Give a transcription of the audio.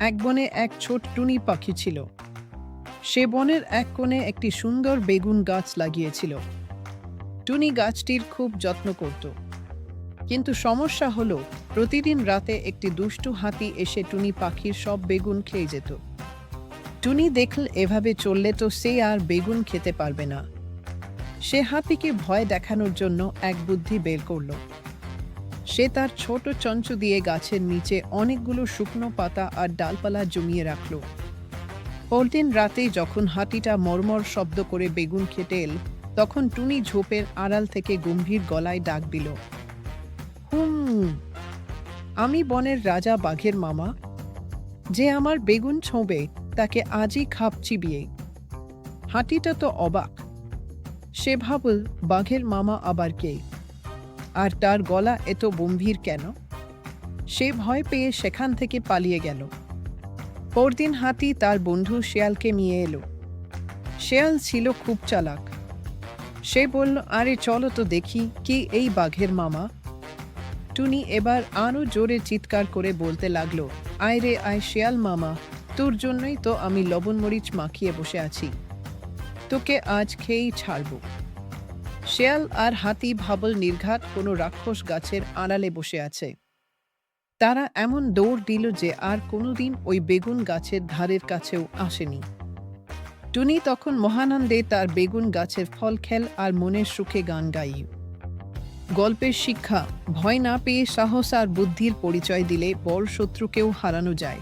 এক বনে এক ছোট টুনি পাখি ছিল। সে বনের এক কোণে একটি সুন্দর বেগুন গাছ লাগিয়েছিল। টুনি গাছটির খুব যত্ন করত, কিন্তু সমস্যা হলো প্রতিদিন রাতে একটি দুষ্টু হাতি এসে টুনি পাখির সব বেগুন খেয়ে যেত। টুনি দেখল এভাবে চললে তো সে আর বেগুন খেতে পারবে না। সে হাতিকে ভয় দেখানোর জন্য এক বুদ্ধি বের করল। সে তার ছোট চঞ্চু দিয়ে গাছের নিচে অনেকগুলো শুকনো পাতা আর ডালপালা জমিয়ে রাখল। পরদিন রাতে যখন হাতিটা মরমর শব্দ করে বেগুন খেতে এল, তখন টুনি ঝোপের আড়াল থেকে গম্ভীর গলায় ডাক দিল, হুম, আমি বনের রাজা বাঘের মামা। যে আমার বেগুন ছোঁবে তাকে আজই খাপ চিবিয়ে। হাতিটা তো অবাক। সে ভাবল, বাঘের মামা আবার কে, আর তার গলা এত গম্ভীর কেন? সে ভয় পেয়ে সেখান থেকে পালিয়ে গেল। পরদিন হাতি তার বন্ধু শেয়ালকে নিয়ে এলো। শেয়াল ছিল খুব চালাক। সে বলল, আরে চলো তো দেখি কি এই বাঘের মামা। টুনি এবার আরো জোরে চিৎকার করে বলতে লাগলো, আয় রে আয় শেয়াল মামা, তোর জন্যই তো আমি লবণ মরিচ মাখিয়ে বসে আছি। তোকে আজ খেয়েই ছাড়ব। শেয়াল আর হাতি ভাবল নির্ঘাত কোনো রাক্ষস গাছের আড়ালে বসে আছে। তারা এমন দৌড় দিল যে আর কোনোদিন ওই বেগুন গাছের ধারের কাছেও আসেনি। টুনি তখন মহানন্দে তার বেগুন গাছের ফল খেল আর মনের সুখে গান গাই। গল্পের শিক্ষা: ভয় না পেয়ে সাহস আর বুদ্ধির পরিচয় দিলে বড় শত্রুকেও হারানো যায়।